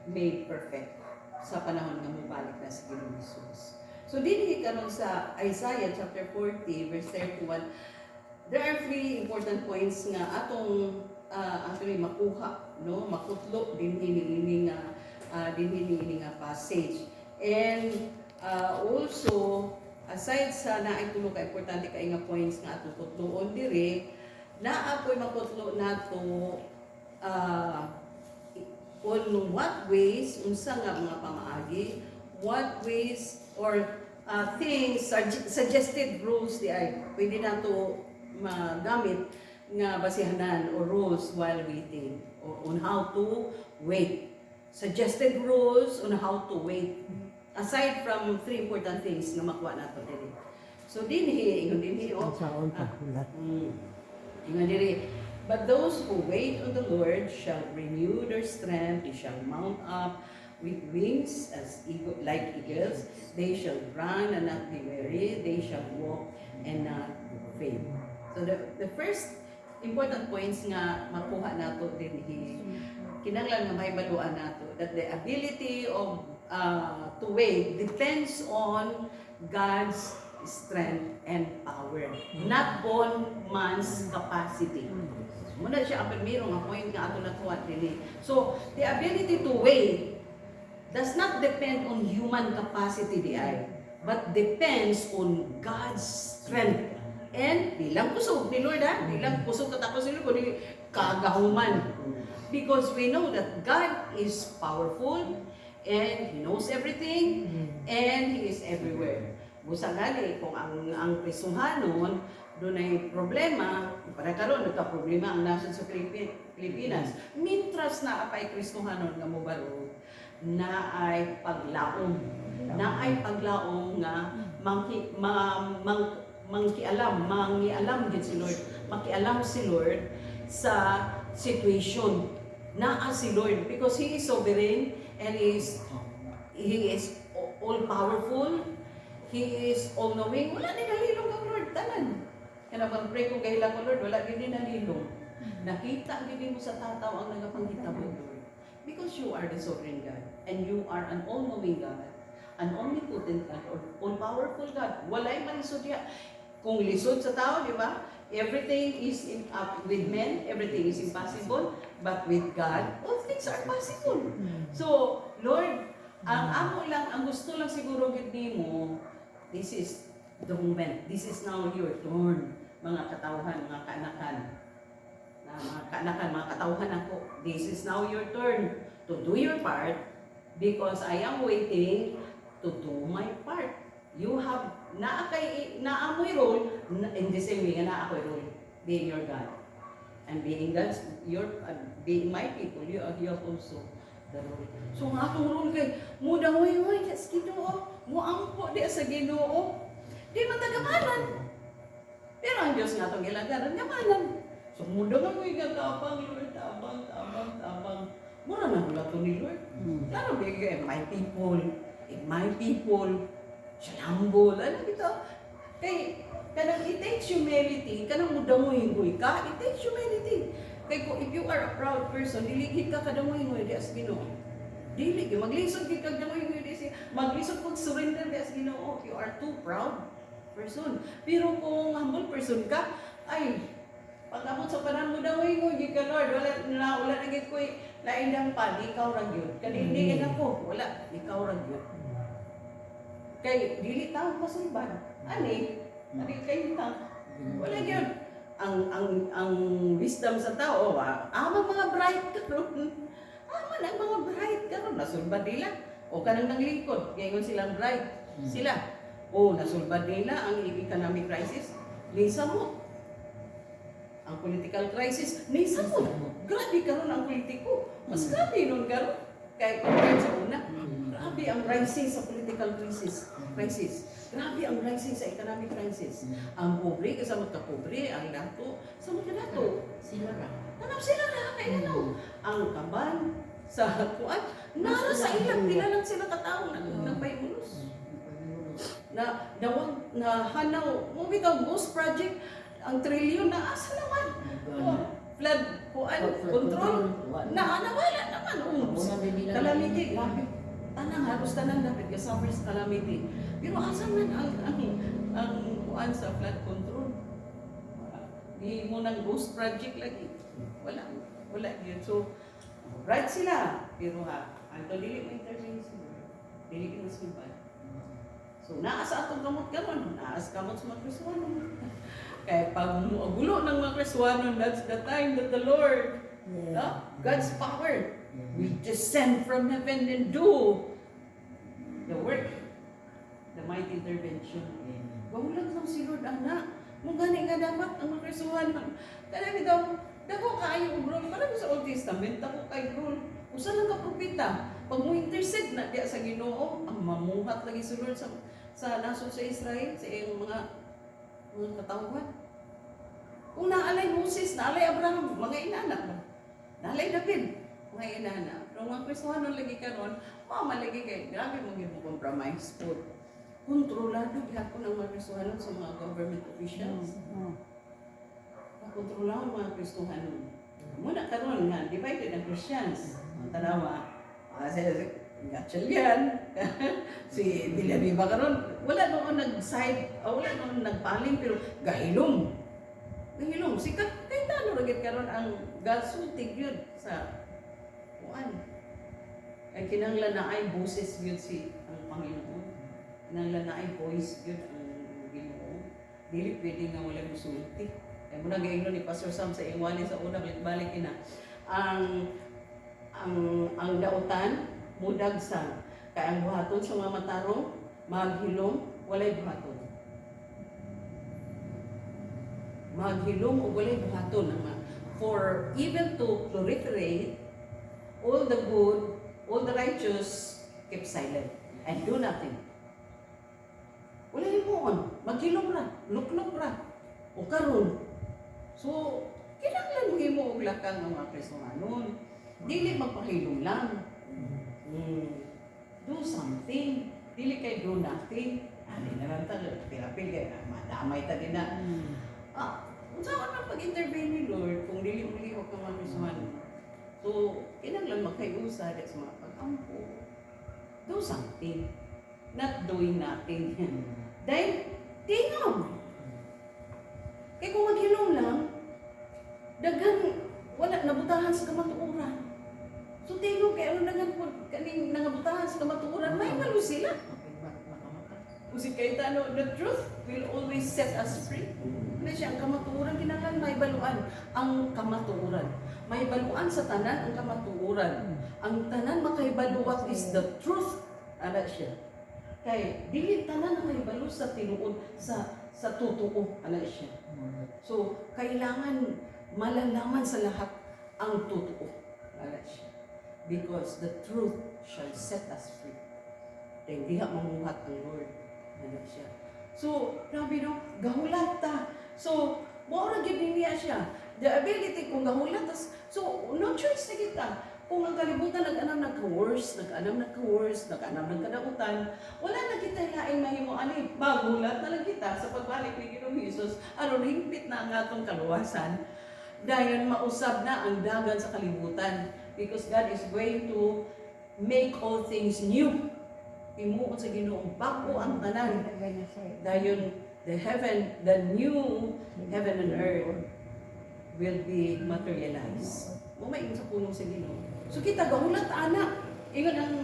made perfect sa panahon nga mobalik na si Ginoong Jesus. So dinhi karon sa Isaiah chapter 40 verse 31, there are three important points nga atong actually makuha, no, makutlo dinhi ni nga passage. And also aside sa naay tulo ka importante kay nga points nga atong kutloon diri, naa ko'y makutlo nato on what ways, unsa nga mga pamaagi, what ways or things, suggested rules di ay pwede nato magamit nga basihanan or rules while waiting or on how to wait. Suggested rules on how to wait aside from three important things na makuha nato diri. So dinhi ingon diri, but those who wait on the Lord shall renew their strength, they shall mount up with wings as like eagles, they shall run and not be weary, they shall walk and not faint. So the first important points nga makuha nato dinhi, kinahanglan nga mahibaluan nato that the ability of to wait depends on God's strength and power, not on man's capacity. Muna siya ang primero nga point nga ato nakuha dinhi. So the ability to wait does not depend on human capacity di ay, but depends on God's strength. And di lang kusog ni Lord ha, di lang kusog katapos ni Lord, kundi kagahuman. Because we know that God is powerful and He knows everything and He is everywhere. Busa gali kung ang Kristohanon doon ay problema, para karon nagka-problema ang nasod sa Pilipinas. Mintras na apay Kristohanon nga mobalod, na ay paglaom. Na ay paglaom nga mangialam gid si Lord. Makialam si Lord sa situation. Naa si Lord because He is sovereign and He is all powerful. He is all knowing. Wala ni nalilong ang Lord tanan. Kaya pag-pray ko kay ko Lord, wala gid ni nalilong. Nakita gid mo sa tataw ang nagapanghitabo Lord. Because you are the sovereign God and you are an all-knowing God, an omnipotent God or all-powerful God. Walay malisod ya. Kung lisod sa tao, di ba? Everything is with men, everything is impossible, but with God, all things are possible. So, Lord, ang gusto lang siguro gid nimo, this is the moment. This is now your turn, mga katawhan, mga kaanakan. Mga katawhan ako. This is now your turn to do your part because I am waiting to do my part. You have naamoy role in the same way nga naakoy role being your God and being God's being my people. You have also the role. So nga atong role kay mo dawoy sa Ginoo, mo ampo di sa Ginoo. Di man tagamanan. Pero ang Dios nga atong gilagaran gamanan. So muda nga mo igagapang Lord, tabang. Mura na mula to ni Lord. Klaro bigay my people. Siya humble. Ano ito? Kay kanang it takes humility, kanang mudamoy-ngoy ka, it takes humility. Kay kung if you are a proud person, diligid ka kadamoy-ngoy di as Ginoo. Dili maglisod gid kag damoy-ngoy di siya. Maglisod kag surrender di as Ginoo. You are too proud person. Pero kung humble person ka, ay pag-abot sa panahon mo daw gid ka Lord, wala na gid koy lain lang pa, ikaw ra gyud. Kanindigin ako, wala, ikaw ra gyud. Kay dili ta masulban. Ani kay ta. Wala gyud. Ang wisdom sa tao, amang mga bright karon. Aman ang mga bright karon nasulbad nila. O kanang nanglingkod, gayon silang bright. Sila. O nasulbad nila ang economic crisis. Lisa mo. Ang political crisis, lisa mo. Grabe karon ang politiko. Mas grabe nun karon. Kaya compared sa una. Grabe ang rising sa political crisis. Grabe ang rising sa economic crisis. Ang pobre, kasama ka-pobre, ang dato, sa mga dato. Sila na. Tanap sila na, kaya ano. Ang kaban sa kuan, nara sa ilang, nila lang sila katao, nagpaimulos. Na hanaw, mo bitaw ghost project, ang trilyon na asa naman. Flood kuan Flood control wala. nawala naman Una din nila calamity grabe tanang halos tanan dapat ka suffer sa calamity pero asa man ang kuan sa flood control di mo nang ghost project lagi wala yun so right sila pero anto dili mo intervene sila dili mo sila so naa sa atong kamot karon naa sa kamot sa mga Kristiyano kaya pag gulo ng mga Kristiyano that's the time that the Lord God's power will descend from heaven and do the work the mighty intervention gawulag lang si Lord anak mo gani nga dapat ang mga Kristiyano kanami daw dako kaayo og role para sa Old Testament dako kay role usa lang ka propeta pag mo intercede na diya sa Ginoo ang mamuhat lagi si Lord sa nasod sa Israel sa iyang mga katawhan kung naalay Moses naalay Abraham mga inana ba naalay David mga inana pero mga Kristiyano lagi karon malagi kay grabe mo gyud mo compromise po kontrolado gyapon ang mga Kristiyano sa mga government officials kontrolado ang mga Kristiyano muna karon nga divided ang Christians ang tanawa Gatchalian, si Villaviva karon wala noon nag-side, wala noon nagpaling pero gahilom. Gahilom sikat kay tano ra gid karon ang gasultig yun sa kuan. Ay kinahanglan na ay boses yun si ang Panginoon. Kinahanglan na ay voice yun ang Ginoo. Dili pwede nga wala musulti. Ay muna gaingnon ni Pastor Sam sa iwali sa una balik ina ang dautan mudagsa kay ang buhaton sa mga matarong maghilom walay buhaton o walay buhaton for even to proliferate all the good all the righteous keep silent and do nothing walay moon maghilom ra luklok ra o karon so kinahanglan mo himo og lakang ang mga Kristohanon dili magpahilom lang do something. Dili kay do nothing. Ani na lang tayo. Pirapil kay madamay ta din na. Unsa man pag-intervene ni Lord kung dili mo lihok ka man. So, kinahanglan magkayusa sa mga pag-ampo. Do something. Not doing nothing. Dahil, tingom. Kaya kung maghilom lang, daghang wala nabutahan sa kamatuoran. So tingog kay ano kaning nangabutahan sa kamatuoran, may malo sila. Kasi kay tano, the truth will always set us free. Ano siya, ang kamatuoran, kinahanglan may baluan ang kamatuoran. May baluan sa tanan ang kamatuoran. Ang tanan makahibalo what is the truth. Ano siya. Kay, dili tanan ang mahibalo sa tinuod, sa totoo. Ano siya. So, kailangan malalaman sa lahat ang totoo. Ano siya. Because the truth shall set us free. Dahil diha mamuhat ang Lord. Ano siya. So, grabe no, gahulat ta. So, maura gid niya siya. The ability kung gahulat tas, so no choice na kita. Kung ang kalibutan nag-anam nagka-worse, nag-anam nagkadautan, wala na kita laing mahimo ani, magulat na lang kita sa pagbalik ni Ginoong Hesus aron hingpit na ang atong kaluwasan. Dahil mausab na ang dagan sa kalibutan. Because God is going to make all things new. Imuot sa Ginoong bago ang tanan. Dayon the new heaven and earth will be materialized. Mumay sa punong sa Ginoo. So kita gahulat anak. Ingon ang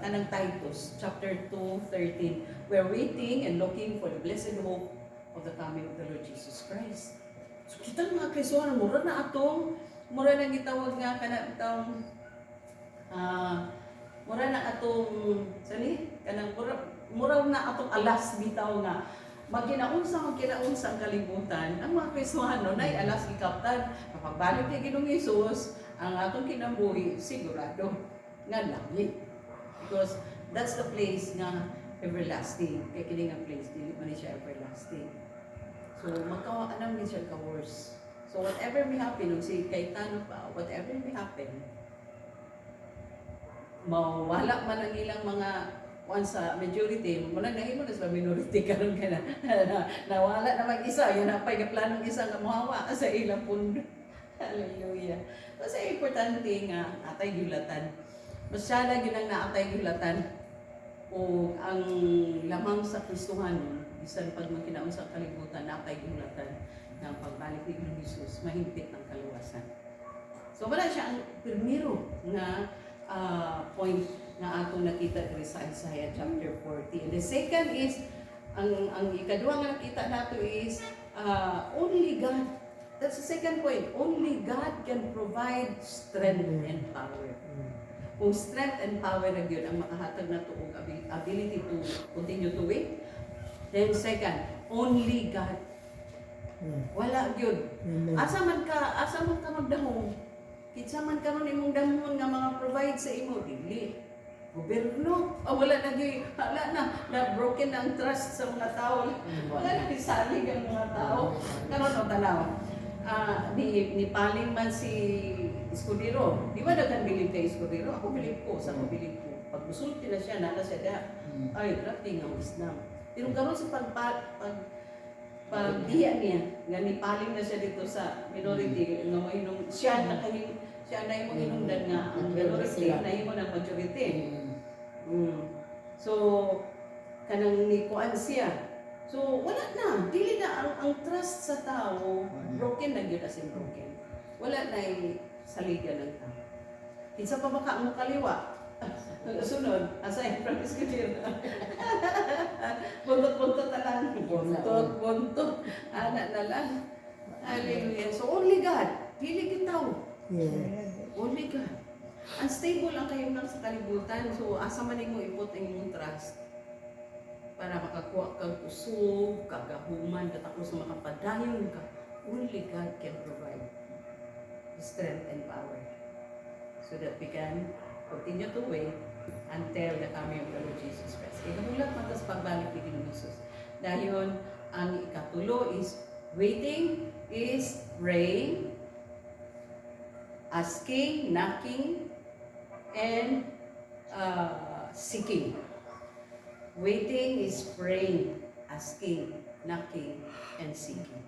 kanang Titus chapter 2:13. We're waiting and looking for the blessed hope of the coming of the Lord Jesus Christ. So kita mga Kristohanon mura na atong mura na gitawag nga kanang mura na atong kanang mura na atong alas bitaw nga magkinaunsa ang kalibutan ang mga Kristohanon ay alas gikaptan kapag balik kay Ginoong Hesus ang atong kinabuhi sigurado nga langit because that's the place nga everlasting kay kini nga place dili man siya everlasting so magkaanam din siya ka worse. So whatever may happen, si Cayetano pa, whatever may happen, mawala man ang ilang mga sa majority, muna nahimo na sa minority karon ka nawala na mag-isa, yan ang pagkaplanong isa nga mahawa sa ilang pundo. Hallelujah. Kasi importante nga atay gulatan. Masyada gyud ang naatay gulatan o ang lamang sa Kristohanon bisan pag makinaon sa kalibutan naatay gulatan ng pagbalik ni Jesus mahigpit ng kaluwasan. So wala siya ang primero na point na atong nakita diri sa Isaiah chapter 40. And the second is ang ikaduha nga nakita nato is only God. That's the second point. Only God can provide strength and power. Kung strength and power na yun ang makahatag na to og ability to continue to wait. Then second, only God. Wala yun. Asa man ka magdahong. Kitsa man karon imong damhon nga mga provide sa imo dili. Gobyerno, wala na gyud, na broken na ang trust sa mga tao. Wala na isalig ang mga tao. Karon o tanaw. Ni paling man si Escudero. Di ba dagan bilib kay Escudero? Ako bilib ko, sa ako bilib ko. Pag musulti na siya, nala siya da. Ay, grabe ng Islam. Pero karon sa pagdiya niya, nga ni paling na siya dito sa minority, nga mo inong siya na imong inungdan nga ang minority na imo ng majority. So kanang ni kuan siya. So wala na, dili na ang trust sa tao, broken na gyud as in broken. Wala na saligan ng tao. Kinsa pa baka ang kaliwa? Sunod, asa yung Francisco Dira. Buntot-buntot na lang. Buntot. Anak na lang. Hallelujah. So only God. Dili kitaw. Only God. Unstable ang kayo lang sa kalibutan. So asa man mo ipot ang imong trust para makakuha kang usog, kagahuman, katapos makapadayon ka. Only God can provide the strength and power so that we can continue to wait until the coming of the Lord Jesus Christ. Ikamulat matas pagbalik ni Jesus. Dahil ang ikatulo is waiting, is praying, asking, knocking, and seeking. Waiting is praying, asking, knocking, and seeking.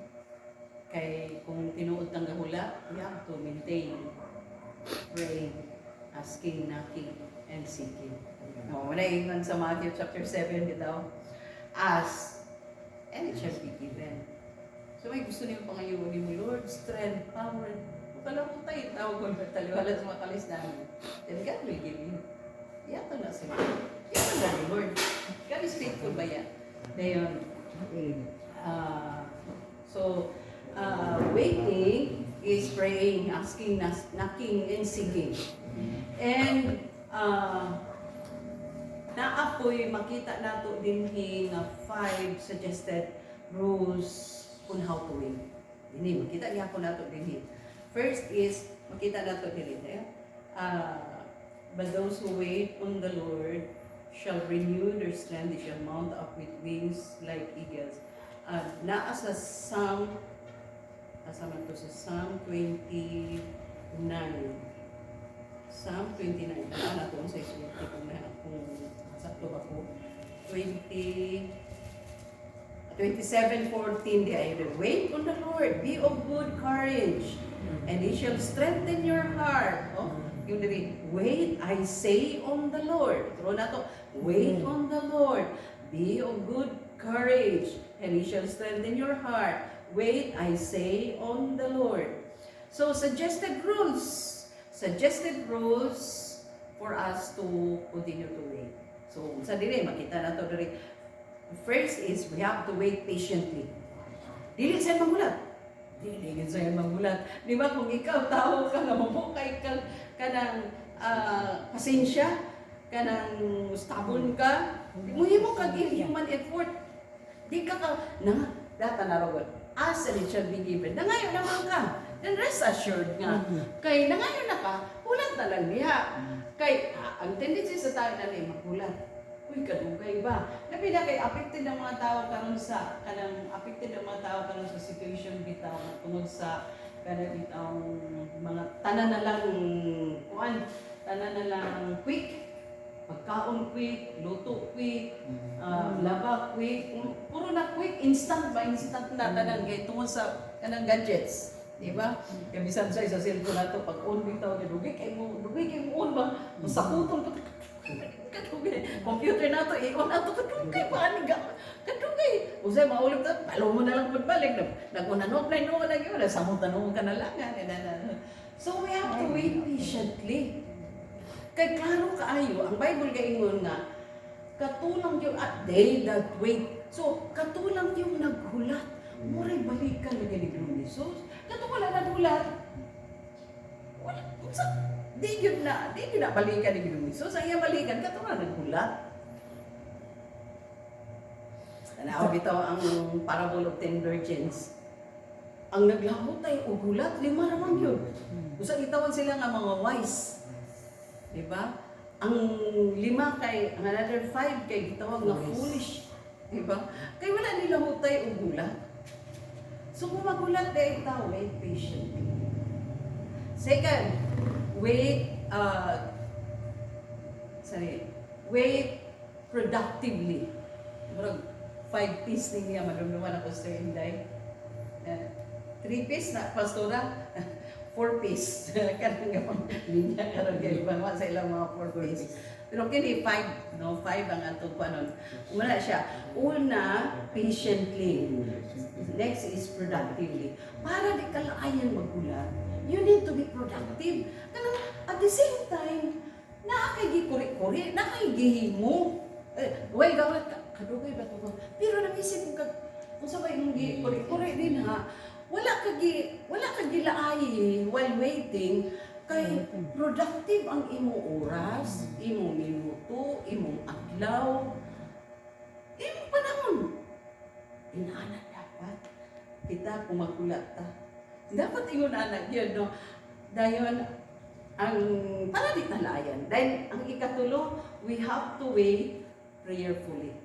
Kay kung tinuod ng gahula, we have to maintain praying, asking, knocking, and seeking. Wala ingon sa Matthew chapter 7 bitaw. Ask, and it shall be given. So may gusto niyo pangayon ni Lord, strength, power. Kala ko tayo, tawag ko na taliwala sa mga kalis namin. Then God will give you. Yato na sila. Yato na ni Lord. God is faithful ba yan? Dayon. Waiting is praying, asking, knocking, and seeking. And naapoy makita nato din nga 5 suggested rules on how to wait. Ini makita niya ko nato din. First is makita nato din but those who wait on the Lord shall renew their strength, they shall mount up with wings like eagles. Naa sa Psalm 29. Psalm 29. Ano na kung sa isulti kung sakto ba ko? 27:14 di ay wait on the Lord, be of good courage, and He shall strengthen your heart. Yung diri, wait, I say on the Lord. Pero na to, wait on the Lord, be of good courage, and He shall strengthen your heart. Wait, I say on the Lord. So suggested rules for us to continue to wait. So sa diri makita na to diri. First is we have to wait patiently. Dili sa magulat. Dili sa magulat. Di ba kung ikaw tao ka nga mamukay ka kanang pasensya, kanang stubborn ka, muhimo kag human effort. Di ka data na rawat. Ask and it shall be given. Nangayon naman ka. Then rest assured nga. Kay nangayon na ka, ulat na lang diha. Kay ang tendency sa tayo na magulat. Uy, kadugay ba? Labi na kay affected ang mga tao karon sa situation bitaw tungod sa kada bitaw mga tanan na lang quick. Pagkaon quick, luto quick, laba quick, puro na quick, instant na tanan kay tungod sa kanang gadgets. Diba? Kaya bisan sa cellphone nato pag on bitaw ni dugay kay mo on ba? Masakutol pa kadugay. Computer nato i-on nato kadugay pa ani ga. Kadugay. Usay maulog ta, palo mo na lang pud balik. Nag-unanok na no na gyud samot tanong ka na lang. So we have to wait patiently. Kay klaro kaayo ang Bible gaingon nga katulang yung they that wait. So katulang yung naghulat. Muray balikan na gani ng Jesus. Kato wala naghulat. Wala. Di yun na balikan ni ng Jesus. Ang iya balikan, kato na naghulat. Tanaw bitaw ang parable of 10 virgins. Ang naglahot ay ugulat, 5 naman yun. Usang itawan sila nga mga wise. Diba? Ang 5 kay, ang another 5 kay gitawag nga foolish. Diba? Kay wala nila hutay ugulat. So kung magulat dahil tao, wait patiently. Second, wait productively. Murag 5 piece niya madumduman ako sa Inday. 3 piece na pastora, 4 piece. Kanang gapang linya karon kay iba sa ilang mga 4 piece. Pero kini 5, no, 5 ang atong panon. Umana siya. Una, patiently. Next is productively. Para di kalaayan magulat, you need to be productive. Kanang at the same time, nakakay kuri-kuri, nakakay gihimo. Well, gawat ka, kadugay ba to? Pero naisip ko kung sabay mong kuri-kuri din ha. Wala ka gilaayi while waiting. Kay productive ang imong oras, imong minuto, imong adlaw, imong panahon. Inaana dapat kita kung magulat ta. Dapat ingon anak yun, no? Dayon ang para di talayan. Then ang ikatulo, we have to wait prayerfully.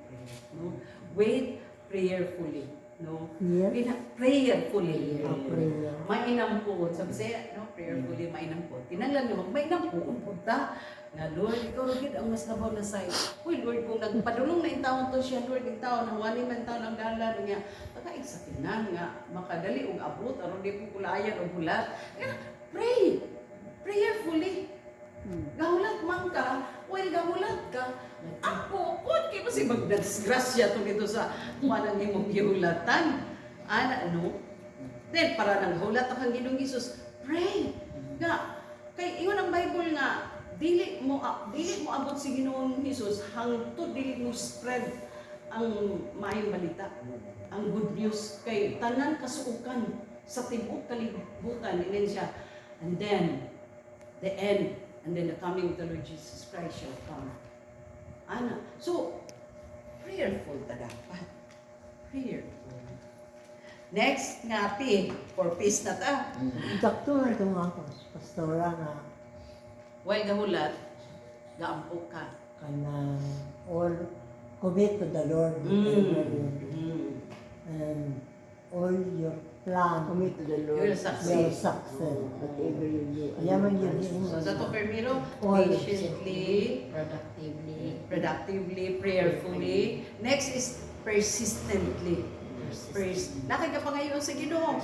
No? Wait prayerfully. No? Yes. Prayerfully. Prayer. Mainam po. Sabi siya, no? Prayerfully, mainam po. Tinanglan niyo, mainam po. Punta. Nga, Lord, ikaw rin ang mas labaw na sa'yo. Uy, Lord, kung nagpadulong na yung taon to siya, Lord, yung taon, nawali man taon ang dalan niya. Taka, iksakinan nga, makadali og abot, aron di po kulayan o bulat. Pray. Prayerfully. Gahulat man ka, well, gahulat ka. Ako, kung kayo kasi magdasgrasya to dito sa manang imong gihulatan. Ano? Then, para nang hulat kang Ginoong Hesus, pray. Nga, kay iyon ang Bible nga, dili mo abot si Ginoong Hesus hangtod dili mo spread ang maayong balita, ang good news kay tanan kasuukan sa tibuok kalibutan inin siya. And then the end, and then the coming of the Lord Jesus Christ shall come. Ana, so prayerful ta dapat. Prayerful. Next nga P, for peace na ta. Sakto na ito nga ako, pastora nga, While gahulat, gaampo ka. kana, all commit to the Lord. And all your plan, Commit to the You will Lord. succeed. your success. Whatever you do. Yaman yun. So sa to Permiro, All patiently, productively, prayerfully. Next is persistently. Lakay ka pa ngayon sa Ginoo.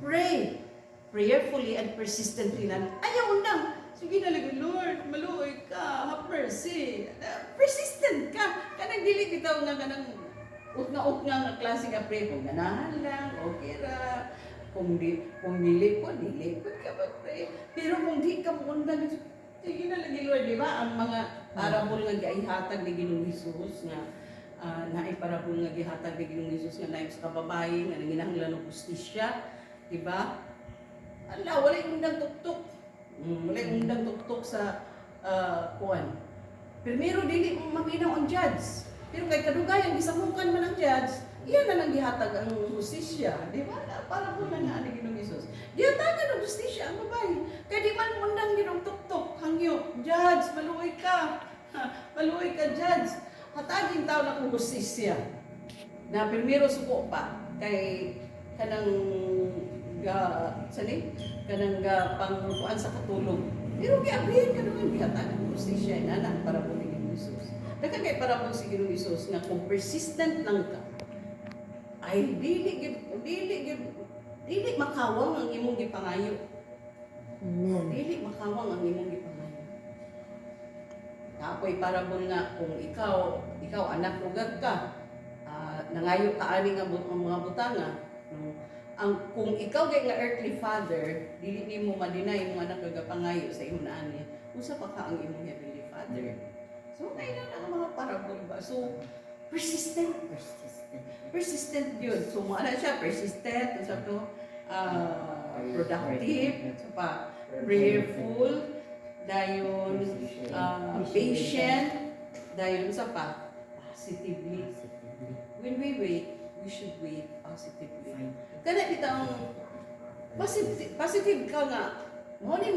Pray. Prayerfully and persistently lang. Ayaw na. Sige na lang, Lord, maluoy ka, have mercy. Persistent ka. Kanang dili bitaw nga kanang utna-utna nga klase nga pray. Kung ganahan lang, okay ra. Kung dili ko ka mag-pray. Pero kung di ka mundan, sige na lang, Lord, di ba? Ang mga parable nga gaihatag ni Ginoong Hesus nga naiparabol nga gihatag ni Ginoong Hesus nga naayos sa kababae nga nanginahanglan og hustisya, di ba? Ala, wala yung undang tuktok. Wala yung undang tuktok sa kuwan. Primero, dili mo maminaw ang judge. Pero kay kadugayan, gisamukan man ang judge, iyan na lang gihatag ang hustisya. Di ba? Para po na nga ni Ginoong Hesus. Gihatagan ang hustisya ang babae. Kaya di man undang ginong tuktok. Hangyo, judge, maluoy ka. Maluoy ka, judge. Hatagin tao na kung hustisya. Na primero suko pa. Kay kanang pangkuan sa katulog. Pero giabrihan ka naman, gihatagan ang hustisya. Anak, para po ni Ginoong Hesus. Dagan kay para po si Ginoong Hesus nga kung persistent lang ka, ay dili Dili makawang ang imong gipangayo. Amen. Dili makawang ang imong gipangayo. Ako'y parabol nga kung ikaw anak lugag ka, nangayo ka ani nga ang mga butanga, no? Kung ikaw kay nga earthly father, dili nimo ma-deny imong anak nga pangayo sa imong ani. Usa pa ka ang imong heavenly father. So kailan ang mga parabol ba? So persistent yun. So mo ana siya persistent, sa to productive, so pa prayerful, dayon patient, dayon sa pa positively. When we wait, we should wait positively. Kana bitang positive ka nga mo ni